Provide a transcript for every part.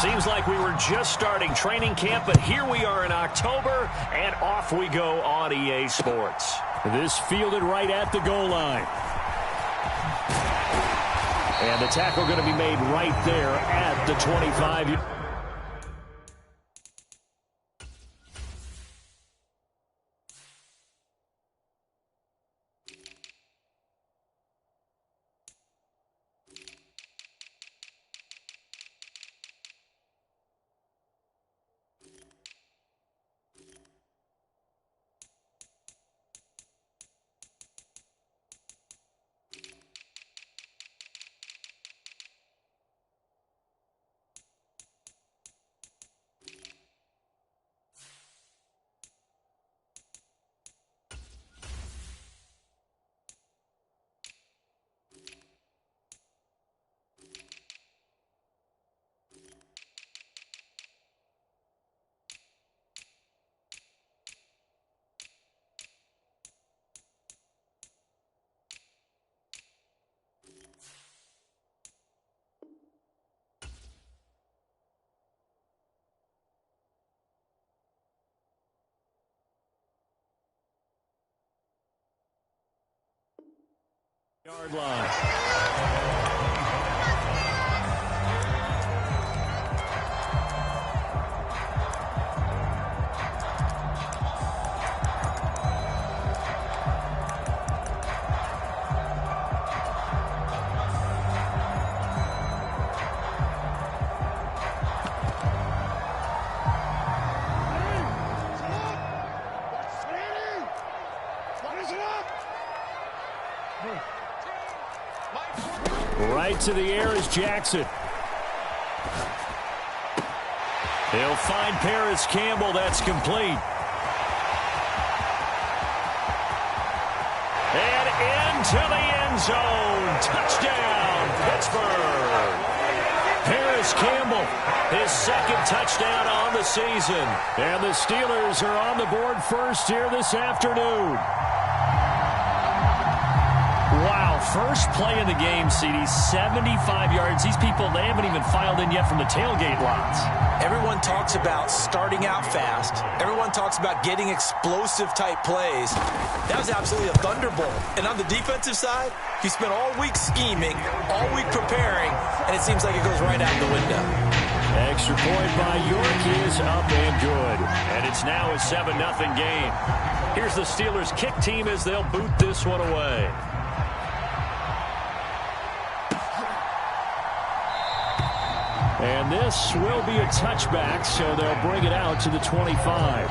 Seems like we were just starting training camp, but here we are in October, and off we go on EA Sports. This fielded right at the goal line. And the tackle going to be made right there at the 25. Yard line. Right to the air is Jackson. He'll find Paris Campbell. That's complete. And into the end zone. Touchdown, Pittsburgh. Paris Campbell, his second touchdown on the season. And the Steelers are on the board first here this afternoon. Wow, first play of the game, CD, 75 yards. These people, they haven't even filed in yet from the tailgate lots. Everyone talks about starting out fast. Everyone talks about getting explosive-type plays. That was absolutely a thunderbolt. And on the defensive side, he spent all week scheming, all week preparing, and it seems like it goes right out the window. Extra point by York is up and good. And it's now a 7-0 game. Here's the Steelers' kick team as they'll boot this one away. And this will be a touchback, so they'll bring it out to the 25.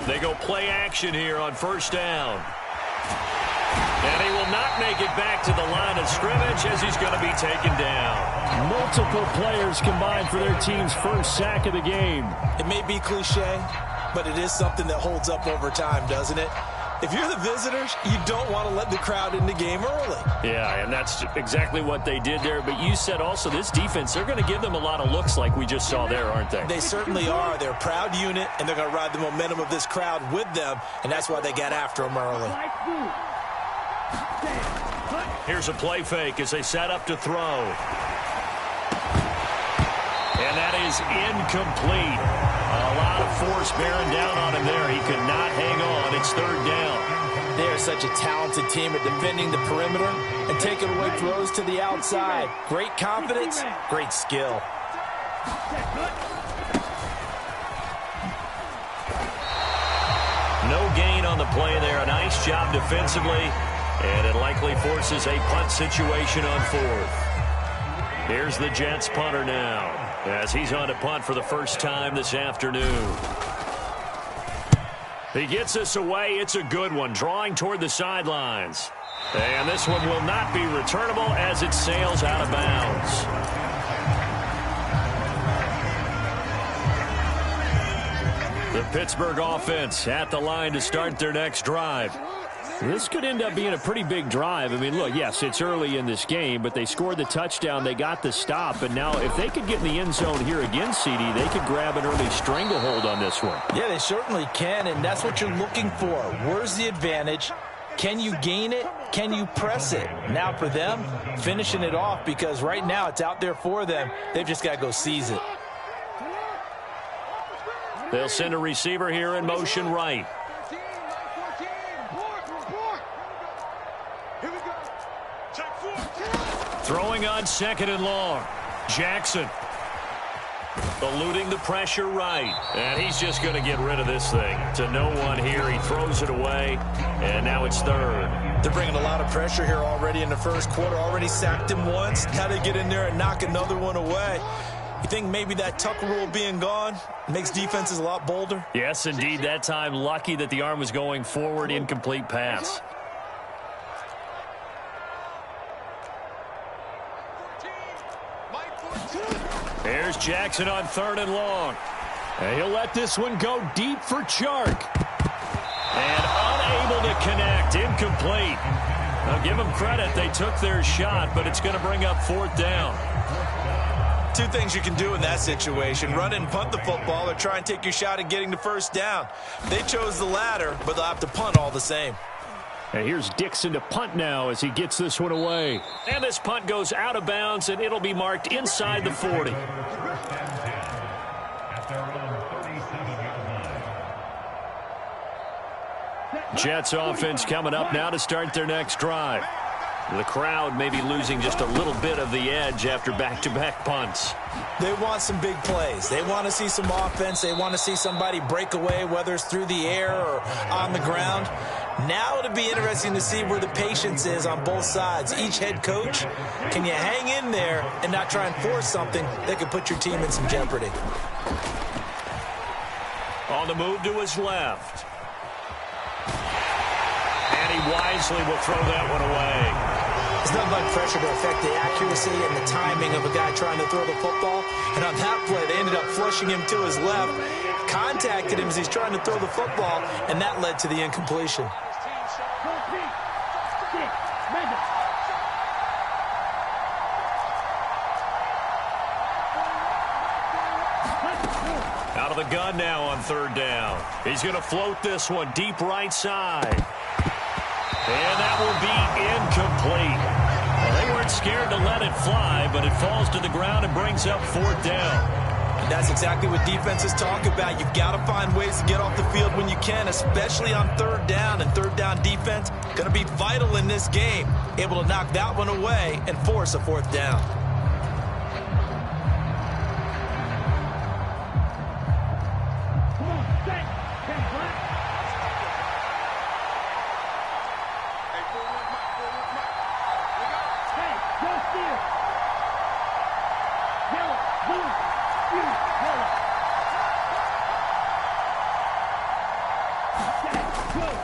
They go play action here on first down. And he will not make it back to the line of scrimmage as he's going to be taken down. Multiple players combined for their team's first sack of the game. It may be cliche, but it is something that holds up over time, doesn't it? If you're the visitors, you don't want to let the crowd in the game early. Yeah, and that's exactly what they did there. But you said also this defense, they're going to give them a lot of looks like we just saw there, aren't they? They certainly are. They're a proud unit, and they're going to ride the momentum of this crowd with them, and that's why they got after them early. Here's a play fake as they set up to throw. And that is incomplete. A lot of force bearing down on him there. He could not hang on. It's third down. They are such a talented team at defending the perimeter and taking away throws to the outside. Great confidence, great skill. No gain on the play there. A nice job defensively. And it likely forces a punt situation on fourth. Here's the Jets punter now, as he's on to punt for the first time this afternoon. He gets us away. It's a good one, drawing toward the sidelines. And this one will not be returnable as it sails out of bounds. Pittsburgh offense at the line to start their next drive. This could end up being a pretty big drive. I mean, look, yes, it's early in this game, but they scored the touchdown. They got the stop. And now if they could get in the end zone here again, CD, they could grab an early stranglehold on this one. Yeah, they certainly can, and that's what you're looking for. Where's the advantage? Can you gain it? Can you press it? Now for them, finishing it off, because right now it's out there for them. They've just got to go seize it. They'll send a receiver here in motion right. Throwing on 2nd and long. Jackson eluding the pressure right. And he's just going to get rid of this thing. To no one here. He throws it away. And now it's 3rd. They're bringing a lot of pressure here already in the first quarter. Already sacked him once. Now they get in there and knock another one away. You think maybe that tuck rule being gone makes defenses a lot bolder? Yes, indeed. That time lucky that the arm was going forward. Incomplete pass. Here's Jackson on 3rd and long. And he'll let this one go deep for Chark. And unable to connect. Incomplete. Now give them credit. They took their shot, but it's going to bring up 4th down. Two things you can do in that situation. Run and punt the football or try and take your shot at getting the 1st down. They chose the latter, but they'll have to punt all the same. And here's Dixon to punt now as he gets this one away. And this punt goes out of bounds, and it'll be marked inside the 40. Jets offense coming up now to start their next drive. The crowd may be losing just a little bit of the edge after back-to-back punts. They want some big plays. They want to see some offense. They want to see somebody break away, whether it's through the air or on the ground. Now it'll be interesting to see where the patience is on both sides. Each head coach, can you hang in there and not try and force something that could put your team in some jeopardy? On the move to his left. And he wisely will throw that one away. There's nothing like pressure to affect the accuracy and the timing of a guy trying to throw the football. And on that play, they ended up flushing him to his left, contacted him as he's trying to throw the football, and that led to the incompletion. Out of the gun now on 3rd down. He's going to float this one deep right side. And that will be incomplete. Well, they weren't scared to let it fly, but it falls to the ground and brings up 4th down. And that's exactly what defenses talk about. You've got to find ways to get off the field when you can, especially on 3rd down. And 3rd down defense going to be vital in this game. Able to knock that one away and force a 4th down.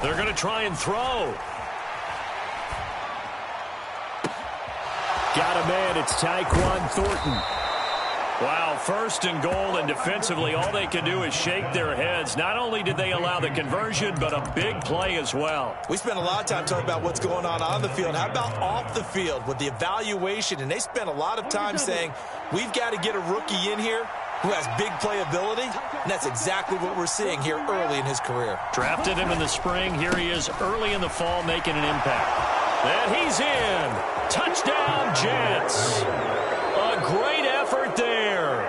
They're going to try and throw. Got a man. It's Tyquan Thornton. Wow, 1st and goal, and defensively all they can do is shake their heads. Not only did they allow the conversion, but a big play as well. We spent a lot of time talking about what's going on the field. How about off the field with the evaluation? And they spent a lot of time saying, we've got to get a rookie in here who has big playability, and that's exactly what we're seeing here early in his career. Drafted him in the spring. Here he is early in the fall making an impact. And he's in. Touchdown, Jets. A great effort there.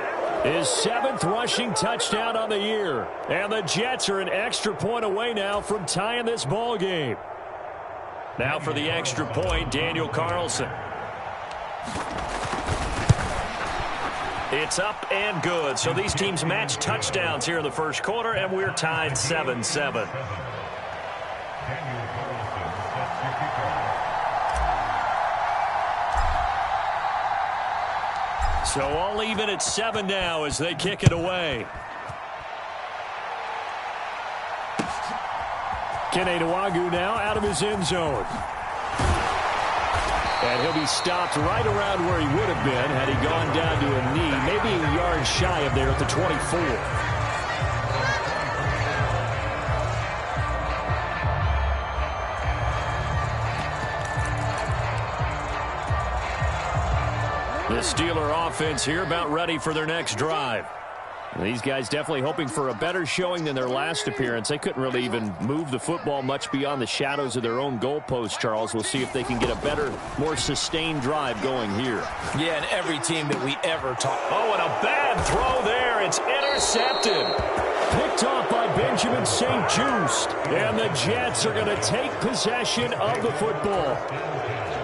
His 7th rushing touchdown on the year. And the Jets are an extra point away now from tying this ball game. Now for the extra point, Daniel Carlson. It's up and good. So these teams match touchdowns here in the first quarter, and we're tied 7-7. So all even at 7 now as they kick it away. Kene Nwangwu now out of his end zone. And he'll be stopped right around where he would have been had he gone down to a knee, maybe a yard shy of there at the 24. The Steeler offense here about ready for their next drive. These guys definitely hoping for a better showing than their last appearance. They couldn't really even move the football much beyond the shadows of their own goalpost, Charles. We'll see if they can get a better, more sustained drive going here. Yeah, and every team that we ever talk. Oh, and a bad throw there. It's intercepted. Picked off by Benjamin St. Just. And the Jets are going to take possession of the football.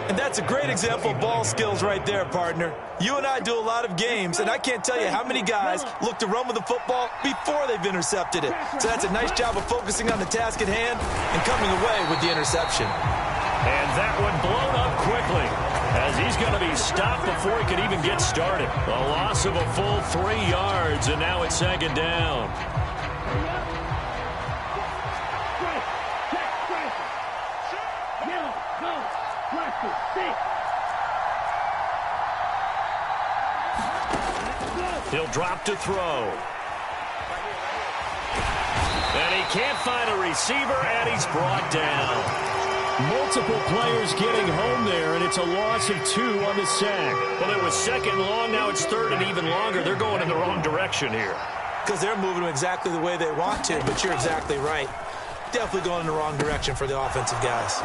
And that's a great example of ball skills right there, partner. You and I do a lot of games, and I can't tell you how many guys look to run with the football before they've intercepted it. So that's a nice job of focusing on the task at hand and coming away with the interception. And that one blown up quickly as he's going to be stopped before he could even get started. A loss of a full 3 yards, and now it's second down. He'll drop to throw. And he can't find a receiver, and he's brought down. Multiple players getting home there, and it's a loss of 2 on the sack. Well, it was second long. Now it's third and even longer. They're going in the wrong direction here. Because they're moving them exactly the way they want to, but you're exactly right. Definitely going in the wrong direction for the offensive guys.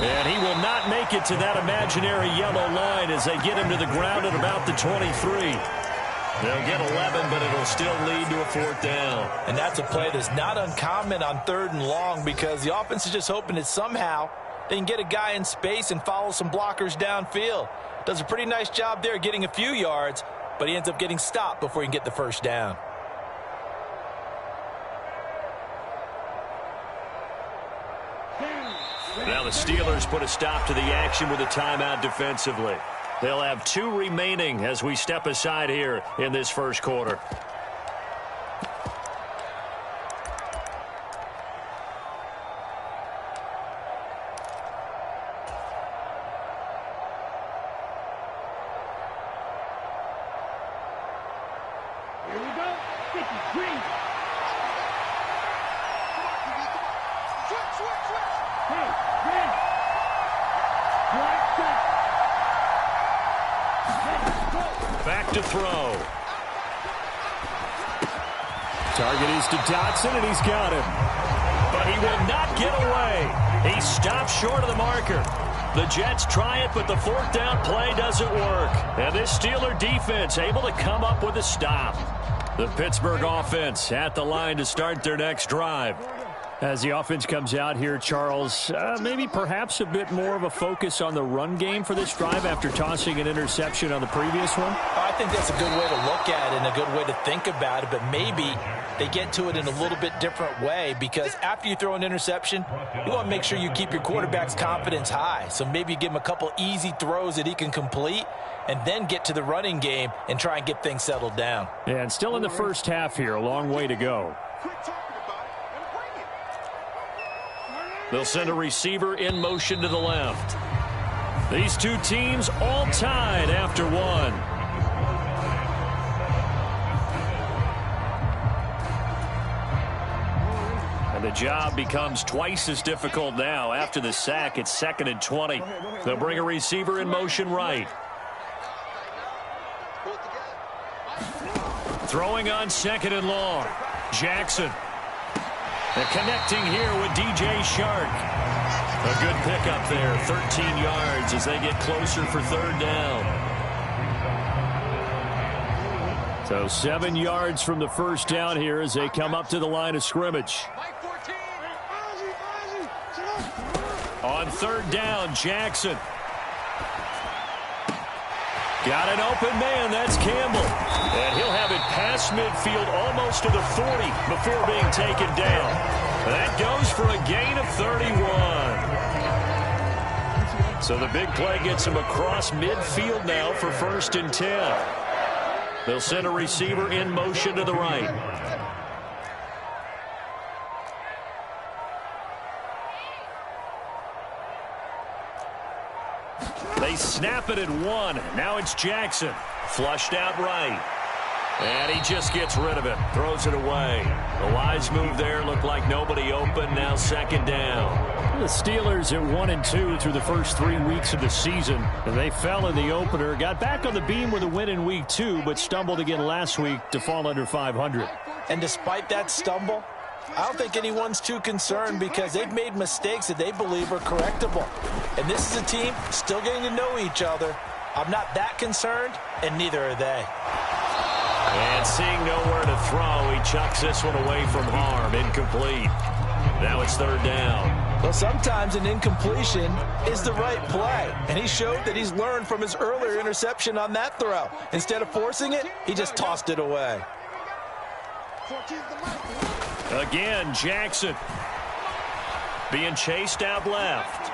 And he will not make it to that imaginary yellow line as they get him to the ground at about the 23. They'll get 11, but it'll still lead to a 4th down. And that's a play that's not uncommon on 3rd and long because the offense is just hoping that somehow they can get a guy in space and follow some blockers downfield. Does a pretty nice job there getting a few yards, but he ends up getting stopped before he can get the 1st down. Now the Steelers put a stop to the action with a timeout defensively. They'll have 2 remaining as we step aside here in this first quarter. Here we go. 53. Hey, man. Back to throw. Target is to Dotson, and he's got him. But he will not get away. He stops short of the marker. The Jets try it, but the 4th down play doesn't work. And this Steeler defense able to come up with a stop. The Pittsburgh offense at the line to start their next drive. As the offense comes out here, Charles, maybe perhaps a bit more of a focus on the run game for this drive after tossing an interception on the previous one? I think that's a good way to look at it and a good way to think about it, but maybe they get to it in a little bit different way because after you throw an interception, you want to make sure you keep your quarterback's confidence high. So maybe you give him a couple easy throws that he can complete and then get to the running game and try and get things settled down. Yeah, and still in the first half here, a long way to go. They'll send a receiver in motion to the left. These 2 teams all tied after 1. And the job becomes twice as difficult now. After the sack, it's 2nd and 20. They'll bring a receiver in motion right. Throwing on 2nd and long. Jackson. And connecting here with DJ Shark. A good pickup there, 13 yards as they get closer for 3rd down. So 7 yards from the 1st down here as they come up to the line of scrimmage. On 3rd down, Jackson. Got an open man, that's Campbell. And he'll have it past midfield almost to the 40 before being taken down. That goes for a gain of 31. So the big play gets him across midfield now for 1st and 10. They'll send a receiver in motion to the right. They snap it at 1. Now it's Jackson. Flushed out right. And he just gets rid of it, throws it away. The wise move there, looked like nobody open, now second down. The Steelers at 1-2 through the first 3 weeks of the season. And they fell in the opener, got back on the beam with a win in week 2, but stumbled again last week to fall under 500. And despite that stumble, I don't think anyone's too concerned because they've made mistakes that they believe are correctable. And this is a team still getting to know each other. I'm not that concerned, and neither are they. And seeing nowhere to throw, he chucks this one away from harm. Incomplete. Now it's third down. Well, sometimes an incompletion is the right play. And he showed that he's learned from his earlier interception on that throw. Instead of forcing it, he just tossed it away. Again, Jackson being chased out left.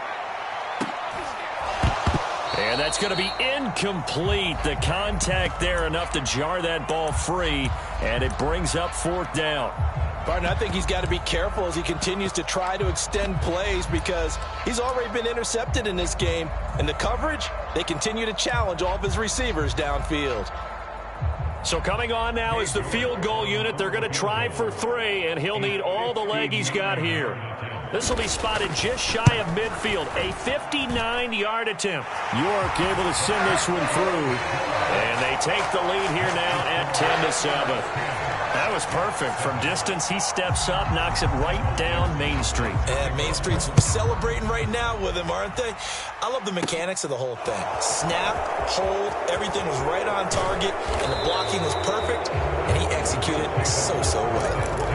And that's going to be incomplete. The contact there enough to jar that ball free, and it brings up fourth down. Barton, I think he's got to be careful as he continues to try to extend plays because he's already been intercepted in this game. And the coverage, they continue to challenge all of his receivers downfield. So coming on now is the field goal unit. They're going to try for 3, and he'll need all the leg he's got here. This will be spotted just shy of midfield. A 59-yard attempt. York able to send this one through. And they take the lead here now at 10-7. That was perfect. From distance, he steps up, knocks it right down Main Street. And Main Street's celebrating right now with him, aren't they? I love the mechanics of the whole thing. Snap, hold, everything was right on target, and the blocking was perfect, and he executed so well.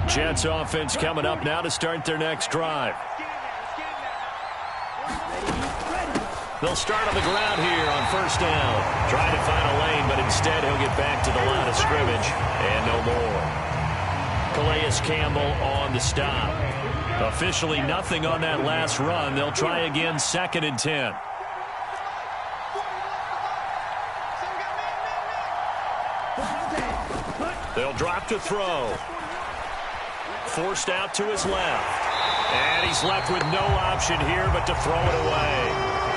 Jets offense coming up now to start their next drive. They'll start on the ground here on first down. Trying to find a lane, but instead he'll get back to the line of scrimmage and no more. Calais Campbell on the stop. Officially nothing on that last run. They'll try again, 2nd and 10. They'll drop to throw. Forced out to his left. And he's left with no option here but to throw it away.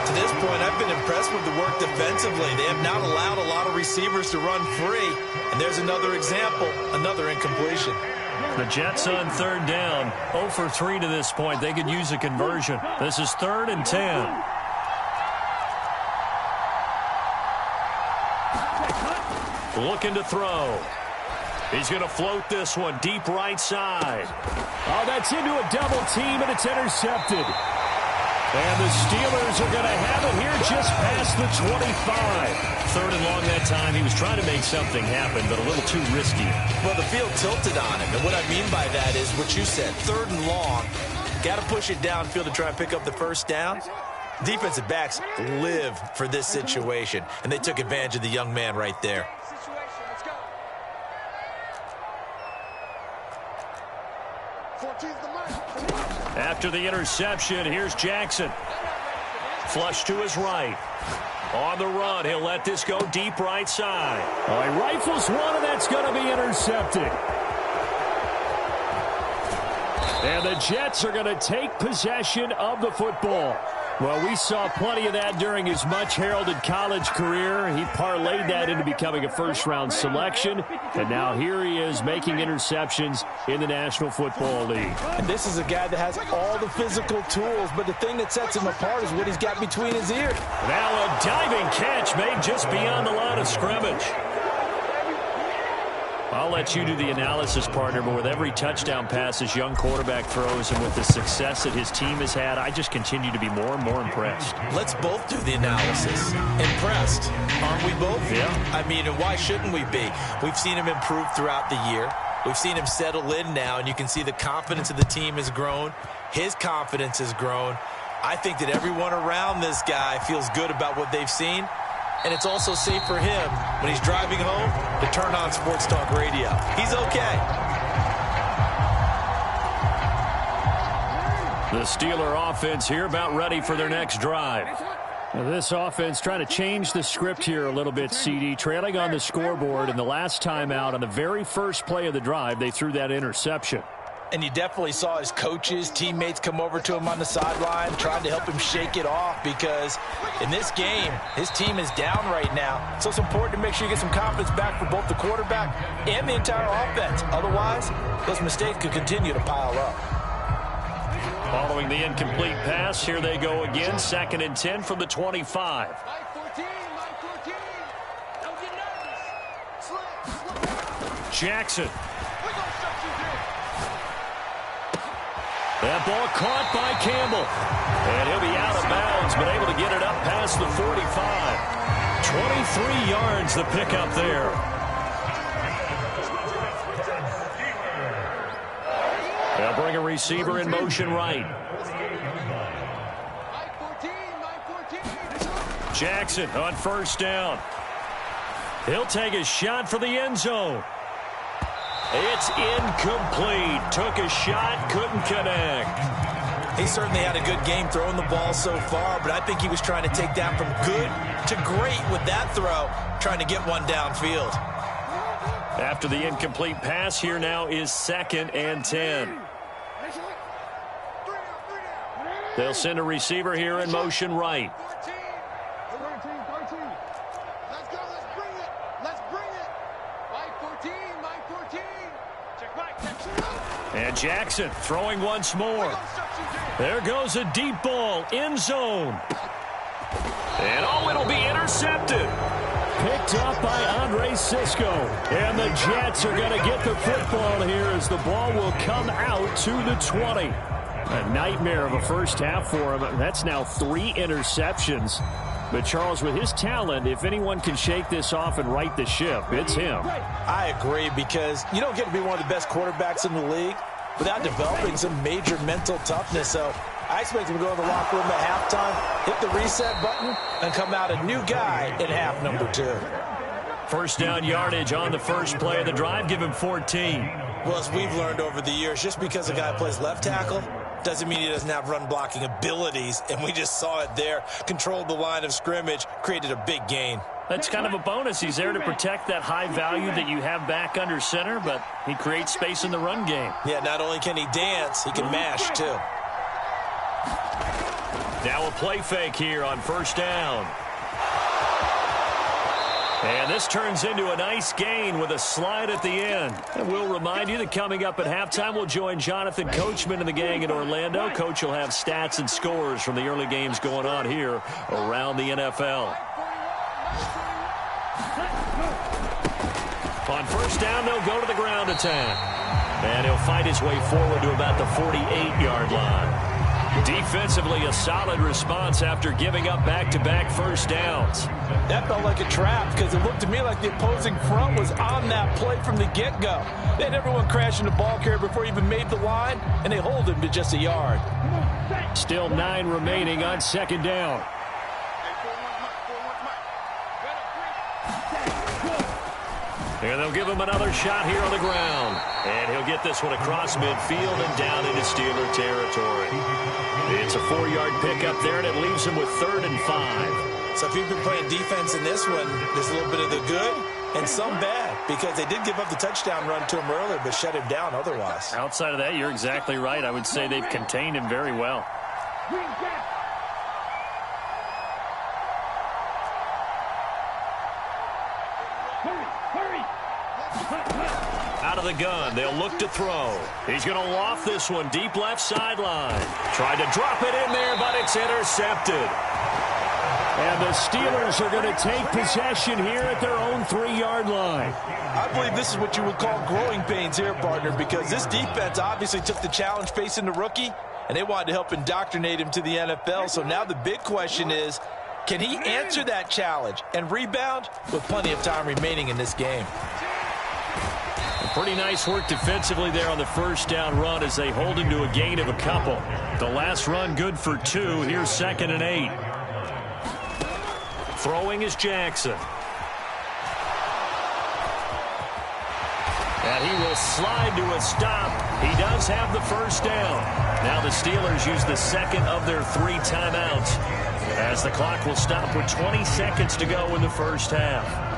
To this point, I've been impressed with the work defensively. They have not allowed a lot of receivers to run free. And there's another example, another incompletion. The Jets on third down, 0 for 3 to this point. They could use a conversion. This is 3rd and 10. Looking to throw. He's going to float this one deep right side. Oh, that's into a double team, and it's intercepted. And the Steelers are going to have it here just past the 25. 3rd and long that time. He was trying to make something happen, but a little too risky. Well, the field tilted on him. And what I mean by that is what you said, 3rd and long. Got to push it downfield to try and pick up the first down. Defensive backs live for this situation, and they took advantage of the young man right there. After the interception, here's Jackson. Flush to his right. On the run, he'll let this go deep right side. Oh, he rifles one, and that's going to be intercepted. And the Jets are going to take possession of the football. Well, we saw plenty of that during his much-heralded college career. He parlayed that into becoming a first-round selection. And now here he is making interceptions in the National Football League. And this is a guy that has all the physical tools, but the thing that sets him apart is what he's got between his ears. Now a diving catch made just beyond the line of scrimmage. I'll let you do the analysis, partner, but with every touchdown pass this young quarterback throws and with the success that his team has had, I just continue to be more and more impressed. Let's both do the analysis. Impressed, aren't we both? Yeah. I mean, and why shouldn't we be? We've seen him improve throughout the year. We've seen him settle in now, and you can see the confidence of the team has grown. His confidence has grown. I think that everyone around this guy feels good about what they've seen. And it's also safe for him when he's driving home to turn on Sports Talk Radio. He's okay. The Steeler offense here about ready for their next drive. Now this offense trying to change the script here a little bit, CD. Trailing on the scoreboard, and the last time out on the very first play of the drive, they threw that interception. And you definitely saw his coaches, teammates come over to him on the sideline, trying to help him shake it off, because in this game, his team is down right now. So it's important to make sure you get some confidence back for both the quarterback and the entire offense. Otherwise, those mistakes could continue to pile up. Following the incomplete pass, here they go again. 2nd and 10 from the 25. Jackson. That ball caught by Campbell. And he'll be out of bounds, but able to get it up past the 45. 23 yards the pickup there. They'll bring a receiver in motion right. Jackson on 1st down. He'll take a shot for the end zone. It's incomplete. Took a shot, couldn't connect. He certainly had a good game throwing the ball so far, but I think he was trying to take that from good to great with that throw, trying to get one downfield. After the incomplete pass, here now is 2nd and 10. They'll send a receiver here in motion right. And Jackson throwing once more. There goes a deep ball, end zone. And it'll be intercepted. Picked up by Andre Cisco. And the Jets are going to get the football here as the ball will come out to the 20. A nightmare of a first half for him. That's now 3 interceptions. But, Charles, with his talent, if anyone can shake this off and right the ship, it's him. I agree, because you don't get to be one of the best quarterbacks in the league without developing some major mental toughness. So I expect him to go in the locker room at halftime, hit the reset button, and come out a new guy in half number 2. 1st down yardage on the first play of the drive. Give him 14. Well, as we've learned over the years, just because a guy plays left tackle doesn't mean he doesn't have run-blocking abilities, and we just saw it there. Controlled the line of scrimmage, created a big gain. That's kind of a bonus. He's there to protect that high value that you have back under center, but he creates space in the run game. Yeah, not only can he dance, he can mash, too. Now a play fake here on 1st down. And this turns into a nice gain with a slide at the end. And we'll remind you that coming up at halftime, we'll join Jonathan Coachman and the gang in Orlando. Coach will have stats and scores from the early games going on here around the NFL. On 1st down, they'll go to the ground attack. And he'll fight his way forward to about the 48-yard line. Defensively, a solid response after giving up back-to-back 1st downs. That felt like a trap, because it looked to me like the opposing front was on that play from the get-go. They had everyone crashing the ball carrier before he even made the line, and they hold him to just a yard. Still 9 remaining on 2nd down. And they'll give him another shot here on the ground. And he'll get this one across midfield and down into Steeler territory. It's a 4-yard pickup there, and it leaves him with 3rd and 5. So if you've been playing defense in this one, there's a little bit of the good and some bad, because they did give up the touchdown run to him earlier, but shut him down otherwise. Outside of that, you're exactly right. I would say they've contained him very well. Out of the gun, they'll look to throw. He's going to loft this one deep left sideline. Tried to drop it in there, but it's intercepted. And the Steelers are going to take possession here at their own 3-yard line. I believe this is what you would call growing pains here, partner, because this defense obviously took the challenge facing the rookie, and they wanted to help indoctrinate him to the NFL. So now the big question is, can he answer that challenge and rebound with plenty of time remaining in this game? Pretty nice work defensively there on the 1st down run as they hold him to a gain of a couple. The last run good for 2. Here's 2nd and 8. Throwing is Jackson. And he will slide to a stop. He does have the 1st down. Now the Steelers use the 2nd of their 3 timeouts as the clock will stop with 20 seconds to go in the 1st half.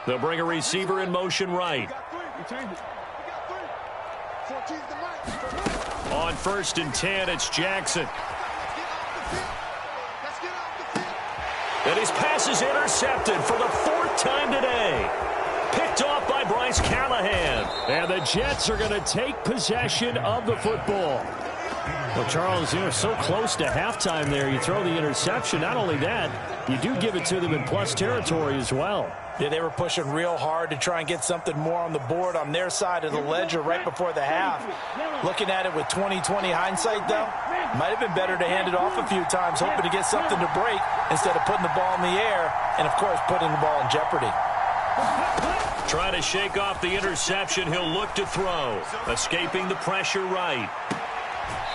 They'll bring a receiver in motion right. On 1st and 10, it's Jackson. And his pass is intercepted for the 4th time today. Picked off by Bryce Callahan. And the Jets are going to take possession of the football. Well, Charles, you're so close to halftime there. You throw the interception. Not only that, you do give it to them in plus territory as well. Yeah, they were pushing real hard to try and get something more on the board on their side of the ledger right before the half. Looking at it with 20/20 hindsight, though, might have been better to hand it off a few times, hoping to get something to break instead of putting the ball in the air and, of course, putting the ball in jeopardy. Trying to shake off the interception, he'll look to throw. Escaping the pressure right.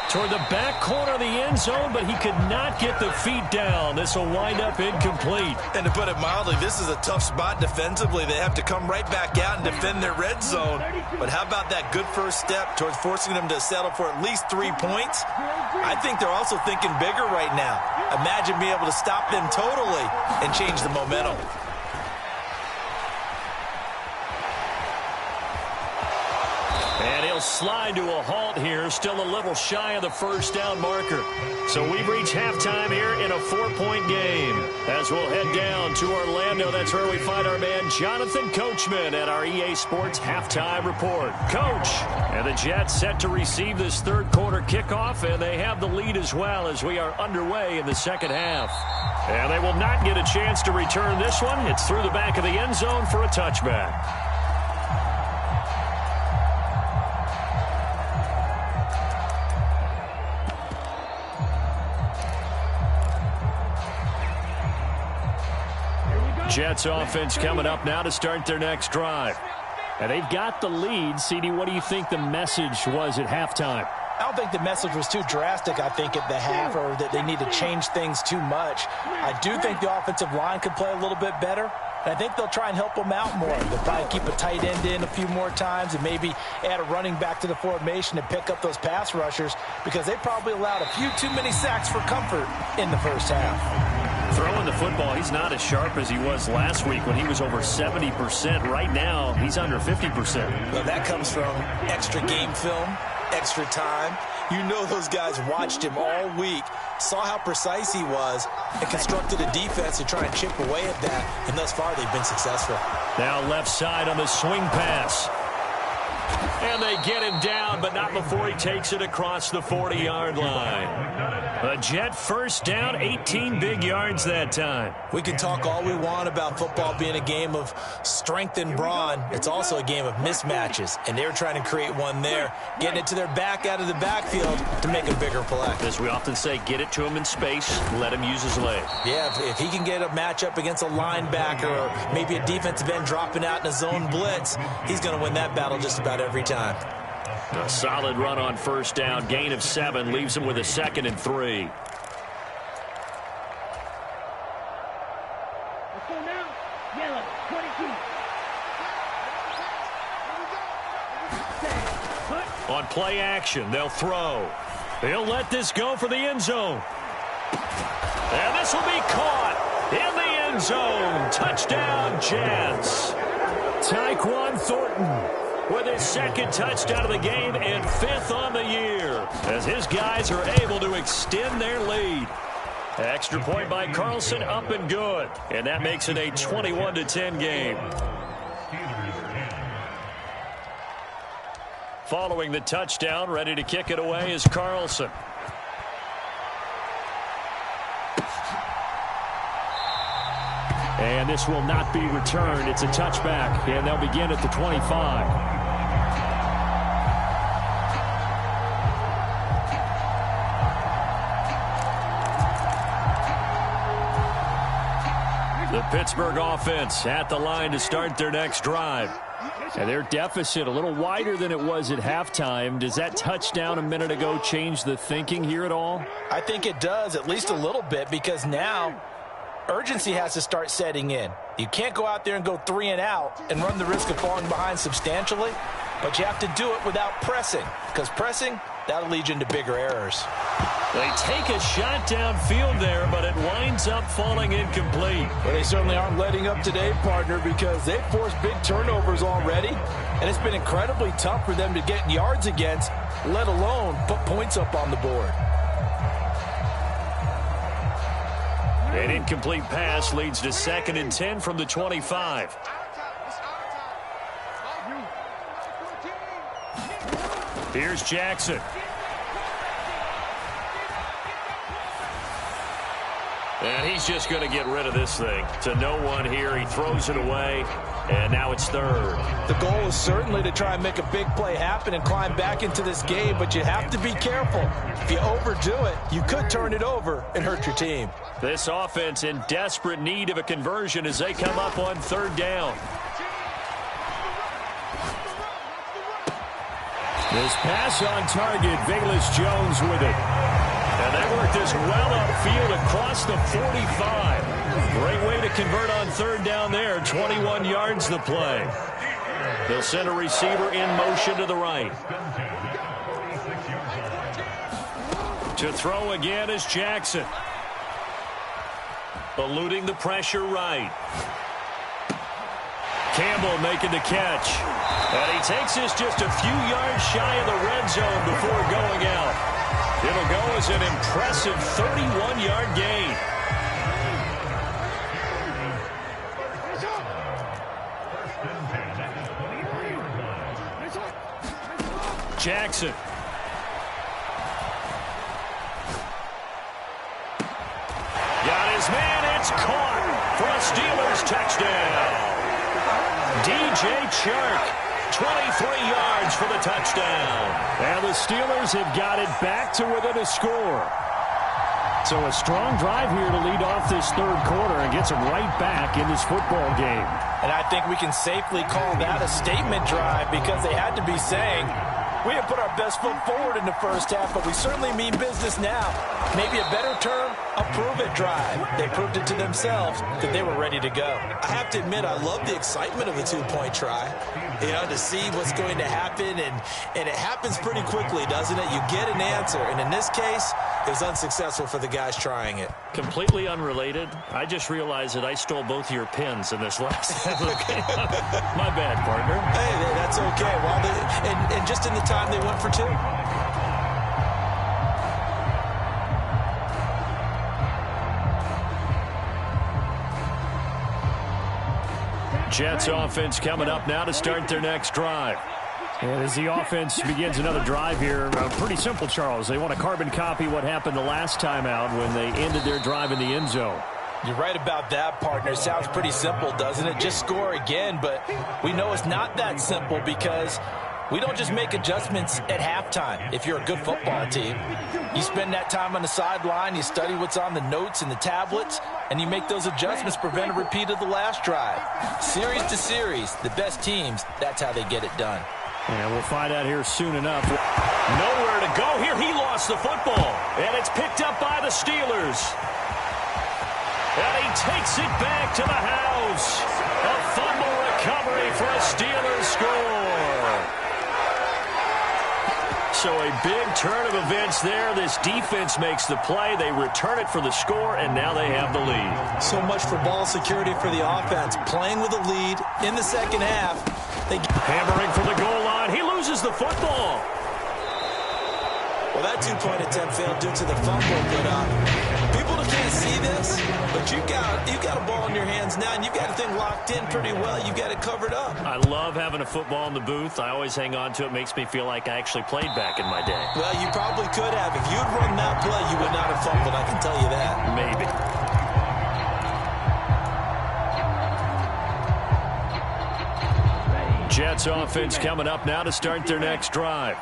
Toward the back corner of the end zone, but he could not get the feet down. This will wind up incomplete. And to put it mildly, this is a tough spot defensively. They have to come right back out and defend their red zone. But how about that good first step towards forcing them to settle for at least 3 points? I think they're also thinking bigger right now. Imagine being able to stop them totally and change the momentum. And he'll slide to a halt here, still a little shy of the 1st down marker. So we've reached halftime here in a 4-point game. As we'll head down to Orlando, that's where we find our man Jonathan Coachman at our EA Sports Halftime Report. Coach, and the Jets set to receive this 3rd quarter kickoff, and they have the lead as well as we are underway in the 2nd half. And they will not get a chance to return this one. It's through the back of the end zone for a touchback. Jets offense coming up now to start their next drive. And they've got the lead. CD, what do you think the message was at halftime? I don't think the message was too drastic, I think, at the half, or that they need to change things too much. I do think the offensive line could play a little bit better, and I think they'll try and help them out more. They'll probably keep a tight end in a few more times and maybe add a running back to the formation to pick up those pass rushers, because they probably allowed a few too many sacks for comfort in the 1st half. Throwing the football, he's not as sharp as he was last week when he was over 70%. Right now, he's under 50%. Well, that comes from extra game film, extra time. You know those guys watched him all week, saw how precise he was, and constructed a defense to try and chip away at that, and thus far they've been successful. Now left side on the swing pass. And they get him down, but not before he takes it across the 40-yard line. A Jet 1st down, 18 big yards that time. We can talk all we want about football being a game of strength and brawn. It's also a game of mismatches, and they were trying to create one there, getting it to their back out of the backfield to make a bigger play. As we often say, get it to him in space, let him use his leg. Yeah, if he can get a matchup against a linebacker or maybe a defensive end dropping out in a zone blitz, he's going to win that battle just about every time. A solid run on 1st down, gain of 7, leaves him with a 2nd and 3. Let's go now. Yellow, 22. On play action, they'll throw. They'll let this go for the end zone. And this will be caught in the end zone. Touchdown, Jets. Tyquan Thornton with his 2nd touchdown of the game and 5th on the year, as his guys are able to extend their lead. Extra point by Carlson, up and good. And that makes it a 21-10 game. Following the touchdown, ready to kick it away is Carlson. And this will not be returned. It's a touchback, and they'll begin at the 25. The Pittsburgh offense at the line to start their next drive. And their deficit a little wider than it was at halftime. Does that touchdown a minute ago change the thinking here at all? I think it does, at least a little bit, because now urgency has to start setting in. You can't go out there and go 3 and out and run the risk of falling behind substantially. but you have to do it without pressing, because pressing, that'll lead you into bigger errors. They take a shot downfield there, but it winds up falling incomplete. Well, they certainly aren't letting up today, partner, because they've forced big turnovers already, and it's been incredibly tough for them to get yards against, let alone put points up on the board. An incomplete pass leads to 2nd and 10 from the 25. Here's Jackson. And he's just going to get rid of this thing. To no one here. He throws it away, and now it's 3rd. The goal is certainly to try and make a big play happen and climb back into this game, but you have to be careful. If you overdo it, you could turn it over and hurt your team. This offense in desperate need of a conversion as they come up on 3rd down. This pass on target, Velus Jones with it. And they work this well upfield across the 45. Great way to convert on 3rd down there. 21 yards the play. They'll send a receiver in motion to the right. To throw again is Jackson. Eluding the pressure right. Campbell making the catch. And he takes this just a few yards shy of the red zone before going out. It'll go as an impressive 31-yard gain. Jackson. Got his man. It's caught for a Steelers touchdown. DJ Chark. 23 yards for the touchdown. And the Steelers have got it back to within a score. So a strong drive here to lead off this 3rd quarter and gets them right back in this football game. And I think we can safely call that a statement drive because they had to be saying, we have put our best foot forward in the first half, but we certainly mean business now. Maybe a better term, a prove-it drive. They proved it to themselves that they were ready to go. I have to admit, I love the excitement of a 2-point try. You know, to see what's going to happen, and it happens pretty quickly, doesn't it? You get an answer, and in this case, it was unsuccessful for the guys trying it. Completely unrelated. I just realized that I stole both of your pins in this last game. My bad, partner. Hey, that's okay. Well, and just in the time they went for 2. Jets offense coming up now to start their next drive. And as the offense begins another drive here, pretty simple, Charles. They want to carbon copy what happened the last time out when they ended their drive in the end zone. You're right about that, partner. Sounds pretty simple, doesn't it? Just score again, but we know it's not that simple because we don't just make adjustments at halftime. If you're a good football team, you spend that time on the sideline, you study what's on the notes and the tablets, and you make those adjustments, prevent a repeat of the last drive. Series to series, the best teams, that's how they get it done. And we'll find out here soon enough. Nowhere to go here. He lost the football, and it's picked up by the Steelers. And he takes it back to the house. A fumble recovery for a Steelers score. So a big turn of events there. This defense makes the play. They return it for the score, and now they have the lead. So much for ball security for the offense. Playing with a lead in the second half. Hammering for the goal line. He loses the football. Well, that 2-point attempt failed due to the fumble, but people can't see this, but you've got a ball in your hands now, and you've got the thing locked in pretty well. You've got it covered up. I love having a football in the booth. I always hang on to it. Makes me feel like I actually played back in my day. Well, you probably could have. If you'd run that play, you would not have fumbled. I can tell you that. Maybe. Jets offense coming up now to start their next drive.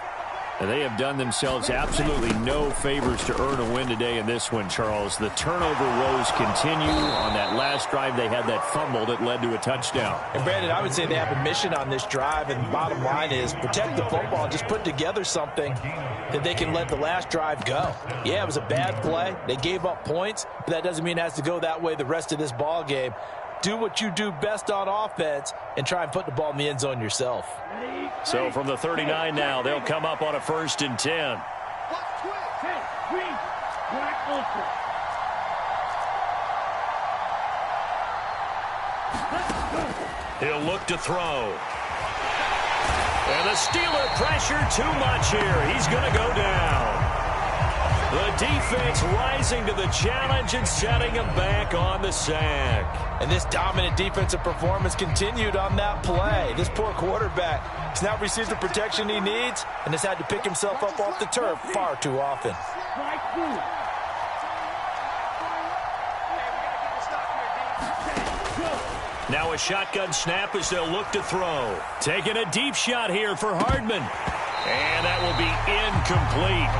And they have done themselves absolutely no favors to earn a win today in this one, Charles. The turnover woes continue. On that last drive, they had that fumble that led to a touchdown. And, Brandon, I would say they have a mission on this drive, and the bottom line is protect the football. Just put together something that they can let the last drive go. Yeah, it was a bad play. They gave up points, but that doesn't mean it has to go that way the rest of this ball game. do what you do best on offense and try and put the ball in the end zone yourself. So from the 39 now, they'll come up on a 1st and 10. He'll look to throw. And the Steeler pressure too much here. He's going to go down. The defense rising to the challenge and setting him back on the sack. And this dominant defensive performance continued on that play. This poor quarterback has now received the protection he needs and has had to pick himself up off the turf far too often. Now a shotgun snap as they'll look to throw. Taking a deep shot here for Hardman. And that will be incomplete.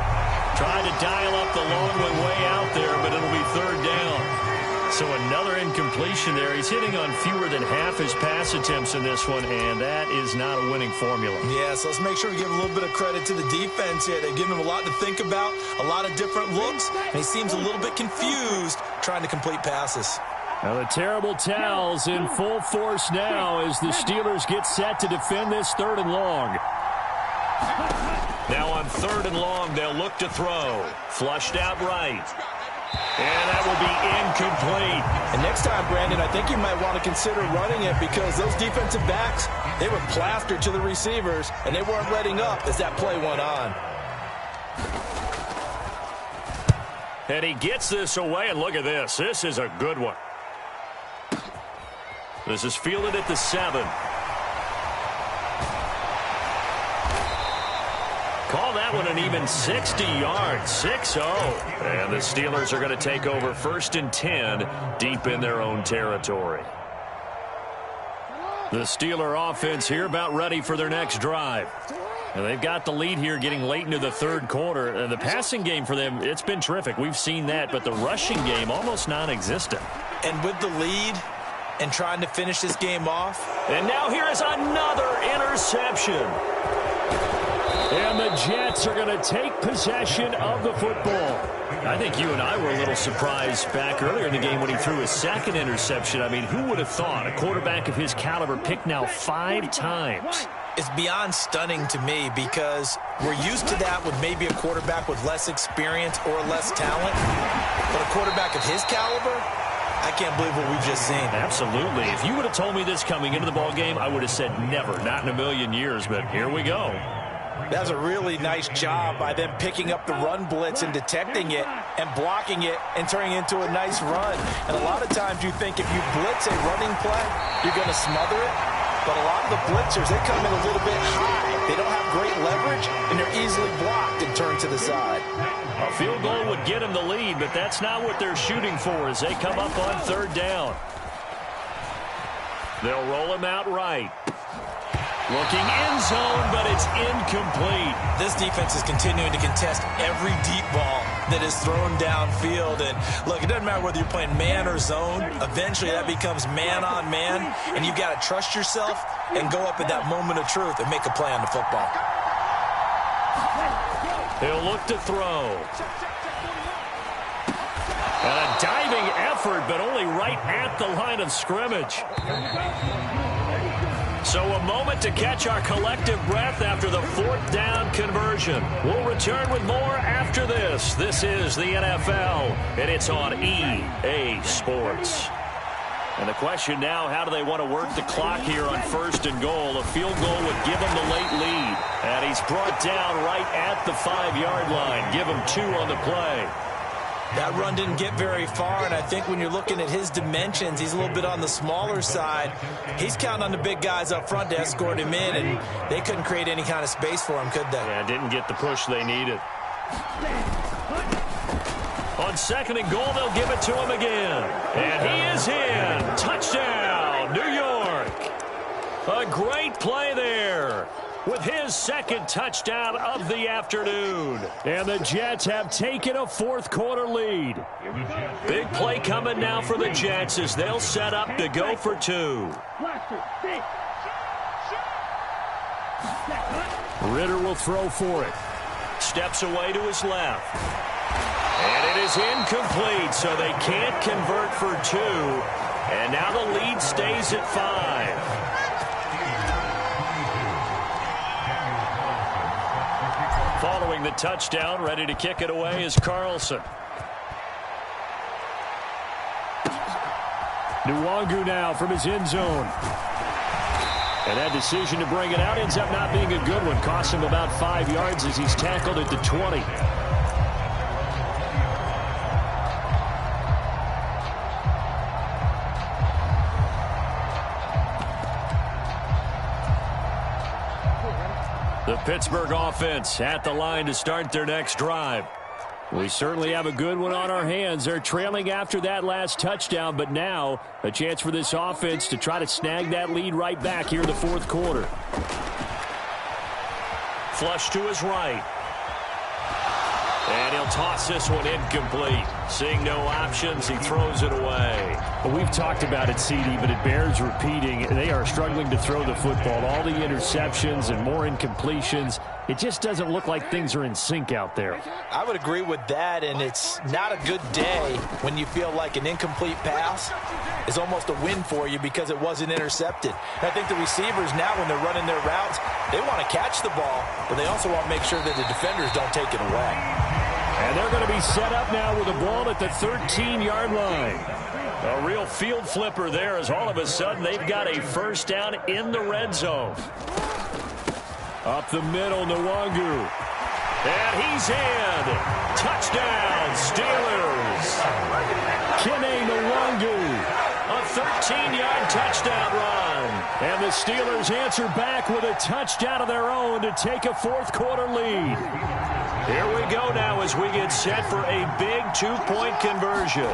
Trying to dial up the long one way out there, but it'll be 3rd down. So another incompletion there. He's hitting on fewer than half his pass attempts in this one, and that is not a winning formula. Yeah, so let's make sure we give a little bit of credit to the defense here. They've given him a lot to think about, a lot of different looks, and he seems a little bit confused trying to complete passes. Now the terrible towels in full force now as the Steelers get set to defend this 3rd and long. Now on 3rd and long, they'll look to throw. Flushed out right. And that will be incomplete. And next time, Brandon, I think you might want to consider running it because those defensive backs, they were plastered to the receivers, and they weren't letting up as that play went on. And he gets this away, and look at this. This is a good one. This is fielded at the 7. Call that one an even 60 yards, 6-0. And the Steelers are going to take over 1st and 10 deep in their own territory. The Steeler offense here about ready for their next drive. And they've got the lead here getting late into the 3rd quarter. And the passing game for them, it's been terrific. We've seen that, but the rushing game almost non-existent. And with the lead and trying to finish this game off. And now here is another interception. And the Jets are going to take possession of the football. I think you and I were a little surprised back earlier in the game when he threw his 2nd interception. I mean, who would have thought a quarterback of his caliber picked now 5 times? It's beyond stunning to me because we're used to that with maybe a quarterback with less experience or less talent. But a quarterback of his caliber, I can't believe what we've just seen. Absolutely. If you would have told me this coming into the ball game, I would have said never, not in a million years. But here we go. That's a really nice job by them picking up the run blitz and detecting it and blocking it and turning it into a nice run. And a lot of times you think if you blitz a running play, you're going to smother it. But a lot of the blitzers, they come in a little bit high. They don't have great leverage, and they're easily blocked and turned to the side. A field goal would get them the lead, but that's not what they're shooting for as they come up on 3rd down. They'll roll him out right. Looking end zone, but it's incomplete. This defense is continuing to contest every deep ball that is thrown downfield. And look, it doesn't matter whether you're playing man or zone. Eventually that becomes man on man, and you've got to trust yourself and go up at that moment of truth and make a play on the football. He'll look to throw. And a diving effort, but only right at the line of scrimmage. So a moment to catch our collective breath after the 4th down conversion. We'll return with more after this. This is the NFL, and it's on EA Sports. And the question now, how do they want to work the clock here on 1st and goal? A field goal would give them the late lead. And he's brought down right at the 5-yard line. Give him 2 on the play. That run didn't get very far, and I think when you're looking at his dimensions, he's a little bit on the smaller side. He's counting on the big guys up front to escort him in, and they couldn't create any kind of space for him, could they? Yeah, didn't get the push they needed. On 2nd and goal, they'll give it to him again. And he is in. Touchdown, New York. A great play there with his 2nd touchdown of the afternoon. And the Jets have taken a 4th quarter lead. Big play coming now for the Jets as they'll set up to go for 2. Ritter will throw for it. Steps away to his left. And it is incomplete, so they can't convert for 2. And now the lead stays at 5. Following the touchdown, ready to kick it away is Carlson. Nwangu now from his end zone. And that decision to bring it out ends up not being a good one. Costs him about 5 yards as he's tackled at the 20. The Pittsburgh offense at the line to start their next drive. We certainly have a good one on our hands. They're trailing after that last touchdown, but now a chance for this offense to try to snag that lead right back here in the fourth quarter. Flush to his right. And he'll toss this one incomplete. Seeing no options, he throws it away. Well, we've talked about it, CD, but it bears repeating. They are struggling to throw the football. All the interceptions and more incompletions. It just doesn't look like things are in sync out there. I would agree with that, and it's not a good day when you feel like an incomplete pass is almost a win for you because it wasn't intercepted. And I think the receivers now, when they're running their routes, they want to catch the ball, but they also want to make sure that the defenders don't take it away. And they're going to be set up now with the ball at the 13-yard line. A real field flipper there as all of a sudden they've got a first down in the red zone. Up the middle, Nwangu. And he's in. Touchdown, Steelers. Kene Nwangu. A 13-yard touchdown run. And the Steelers answer back with a touchdown of their own to take a fourth-quarter lead. Here we go now as we get set for a big two-point conversion.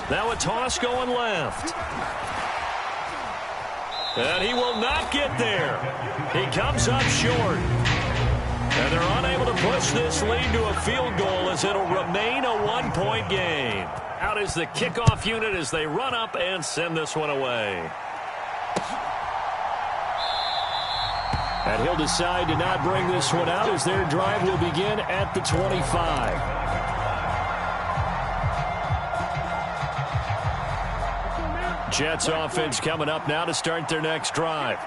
Now a toss going left. And he will not get there. He comes up short. And they're unable to push this lead to a field goal as it'll remain a one-point game. Out is the kickoff unit as they run up and send this one away. And he'll decide to not bring this one out as their drive will begin at the 25. Jets offense coming up now to start their next drive.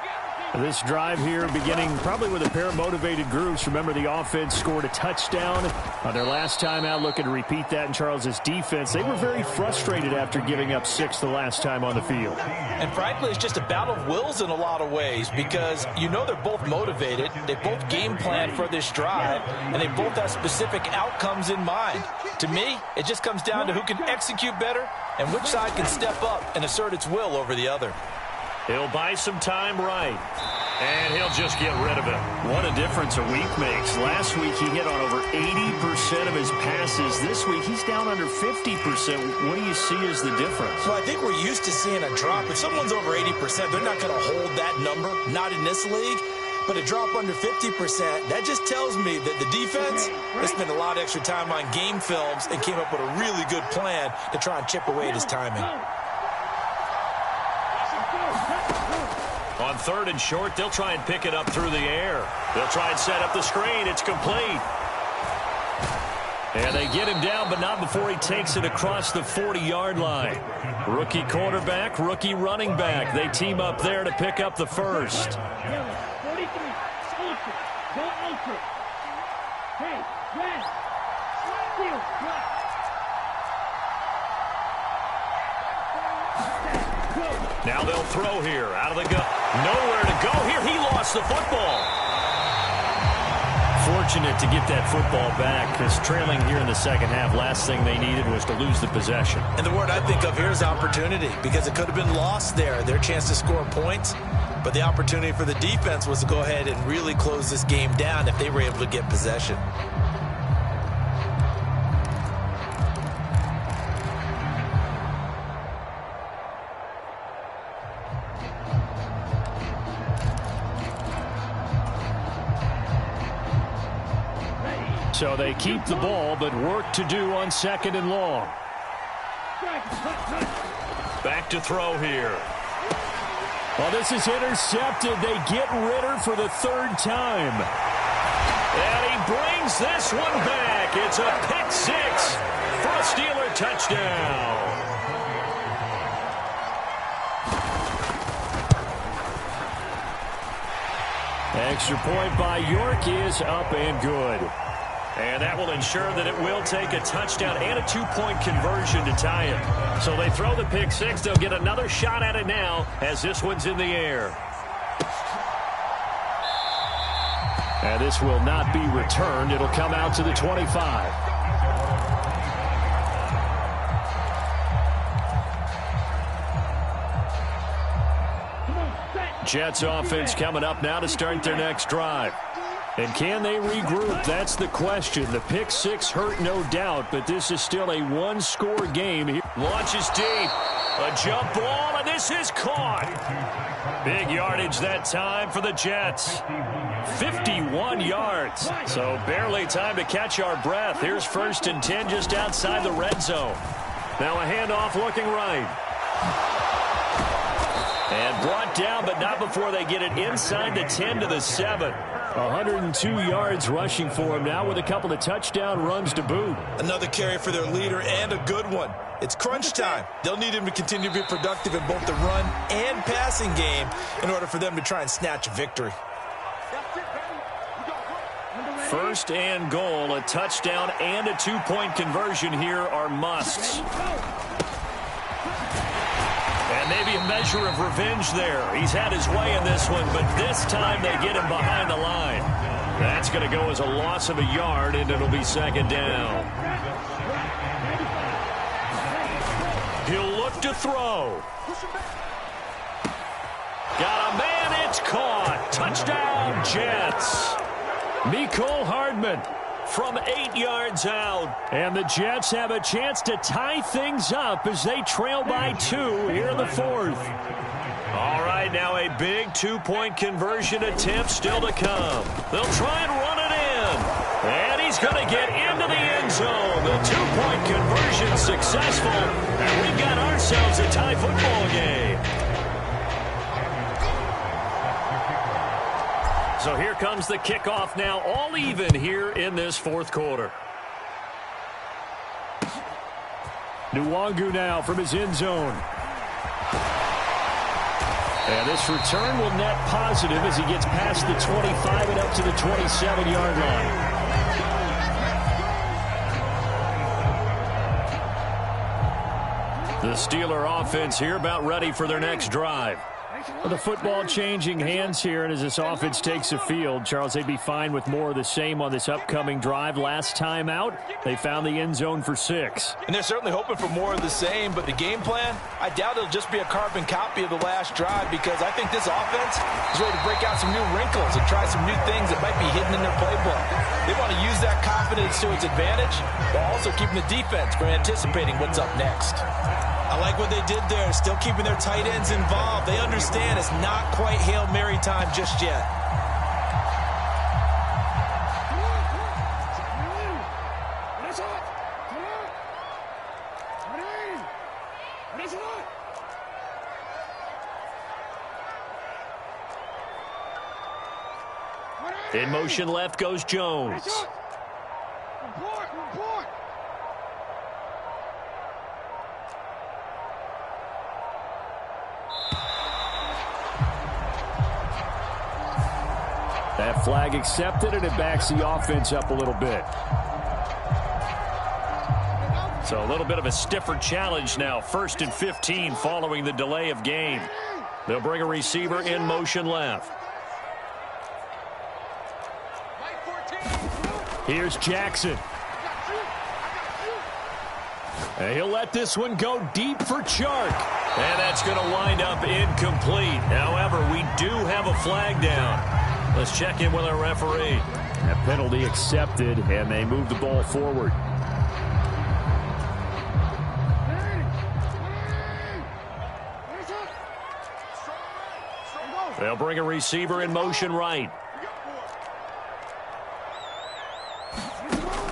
This drive here beginning probably with a pair of motivated groups. Remember, the offense scored a touchdown on their last time out, looking to repeat that in Charles's defense. They were very frustrated after giving up 6 the last time on the field. And frankly, it's just a battle of wills in a lot of ways because you know they're both motivated. They both game plan for this drive, and they both have specific outcomes in mind. To me, it just comes down to who can execute better and which side can step up and assert its will over the other. He'll buy some time right. And he'll just get rid of it. What a difference a week makes. Last week he hit on over 80% of his passes. This week he's down under 50%. What do you see as the difference? Well, I think we're used to seeing a drop. If someone's over 80%, they're not going to hold that number. Not in this league. But a drop under 50%, that just tells me that the defense, they spent a lot of extra time on game films and came up with a really good plan to try and chip away at his timing. On 3rd and short, they'll try and pick it up through the air. They'll try and set up the screen. It's complete. And they get him down, but not before he takes it across the 40-yard line. Rookie quarterback, rookie running back. They team up there to pick up the first. Now they'll throw here. Out of the gun. Nowhere to go here. He lost the football. Fortunate to get that football back because trailing here in the second half, last thing they needed was to lose the possession. And the word I think of here is opportunity because it could have been lost there. Their chance to score points. But the opportunity for the defense was to go ahead and really close this game down if they were able to get possession. So they keep the ball, but work to do on 2nd and long. Back to throw here. Well, this is intercepted. They get Ritter for the 3rd time. And he brings this one back. It's a pick 6 for a Steeler touchdown. Extra point by York is up and good. And that will ensure that it will take a touchdown and a two-point conversion to tie it. So they throw the pick six. They'll get another shot at it now as this one's in the air. And this will not be returned. It'll come out to the 25. Jets offense coming up now to start their next drive. And can they regroup? That's the question. The pick six hurt, no doubt, but this is still a one-score game. Launches deep. A jump ball, and this is caught. Big yardage that time for the Jets. 51 yards. So barely time to catch our breath. Here's 1st and 10 just outside the red zone. Now a handoff looking right. And brought down, but not before they get it inside the 10 to the 7. 102 yards rushing for him now with a couple of touchdown runs to boot. Another carry for their leader and a good one. It's crunch time. They'll need him to continue to be productive in both the run and passing game in order for them to try and snatch a victory. 1st and goal, a touchdown and a two-point conversion here are musts. And maybe a measure of revenge there. He's had his way in this one, but this time they get him behind the line. That's going to go as a loss of a yard, and it'll be 2nd down. He'll look to throw. Got a man, it's caught. Touchdown, Jets. Mecole Hardman from 8 yards out. And the Jets have a chance to tie things up as they trail by 2 here in the 4th. All right, now a big two-point conversion attempt still to come. They'll try and run it in. And he's going to get into the end zone. The two-point conversion successful. And we've got ourselves a tie football game. So here comes the kickoff now, all even here in this 4th quarter. Nwangu now from his end zone. And this return will net positive as he gets past the 25 and up to the 27-yard line. The Steeler offense here about ready for their next drive. Well, the football changing hands here, and as this offense takes the field, Charles, they'd be fine with more of the same on this upcoming drive. Last time out, they found the end zone for 6. And they're certainly hoping for more of the same, but the game plan, I doubt it'll just be a carbon copy of the last drive, because I think this offense is ready to break out some new wrinkles and try some new things that might be hidden in their playbook. They want to use that confidence to its advantage, while also keeping the defense from anticipating what's up next. I like what they did there, still keeping their tight ends involved. They understand it's not quite Hail Mary time just yet. In motion left goes Jones. That flag accepted, and it backs the offense up a little bit. So a little bit of a stiffer challenge now. 1st and 15 following the delay of game. They'll bring a receiver in motion left. Here's Jackson. And he'll let this one go deep for Chark. And that's going to wind up incomplete. However, we do have a flag down. Let's check in with our referee. That penalty accepted, and they move the ball forward. They'll bring a receiver in motion right.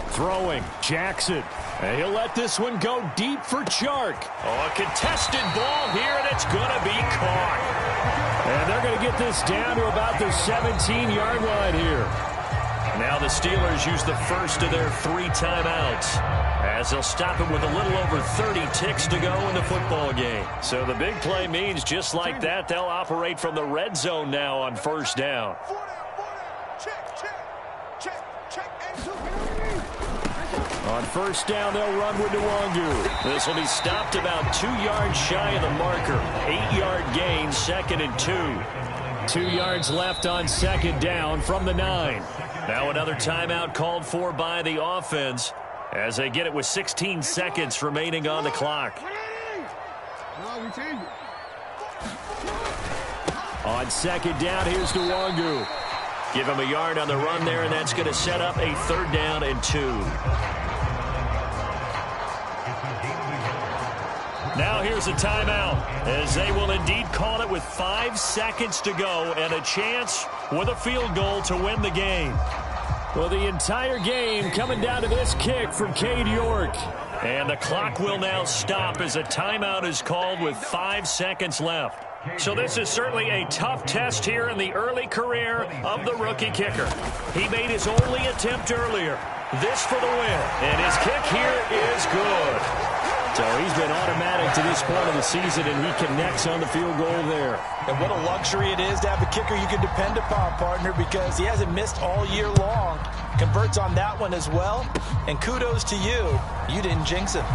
Throwing, Jackson. And he'll let this one go deep for Chark. Oh, a contested ball here, and it's going to be caught. And they're going to get this down to about the 17-yard line here. Now the Steelers use the first of their 3 timeouts, as they'll stop it with a little over 30 ticks to go in the football game. So the big play means just like that, they'll operate from the red zone now on 1st down. On first down, they'll run with Nwangu. This will be stopped about 2 yards shy of the marker. 8-yard gain, 2nd and 2. 2 yards left on second down from the 9. Now another timeout called for by the offense as they get it with 16 seconds remaining on the clock. On second down, here's Nwangu. Give him a yard on the run there, and that's going to set up a 3rd down and 2. Now here's a timeout as they will indeed call it with 5 seconds to go and a chance with a field goal to win the game. Well, the entire game coming down to this kick from Cade York. And the clock will now stop as a timeout is called with 5 seconds left. So this is certainly a tough test here in the early career of the rookie kicker. He made his only attempt earlier. This for the win. And his kick here is good. So he's been automatic to this point of the season, and he connects on the field goal there. And what a luxury it is to have a kicker you can depend upon, partner, because he hasn't missed all year long. Converts on that one as well. And kudos to you. You didn't jinx him.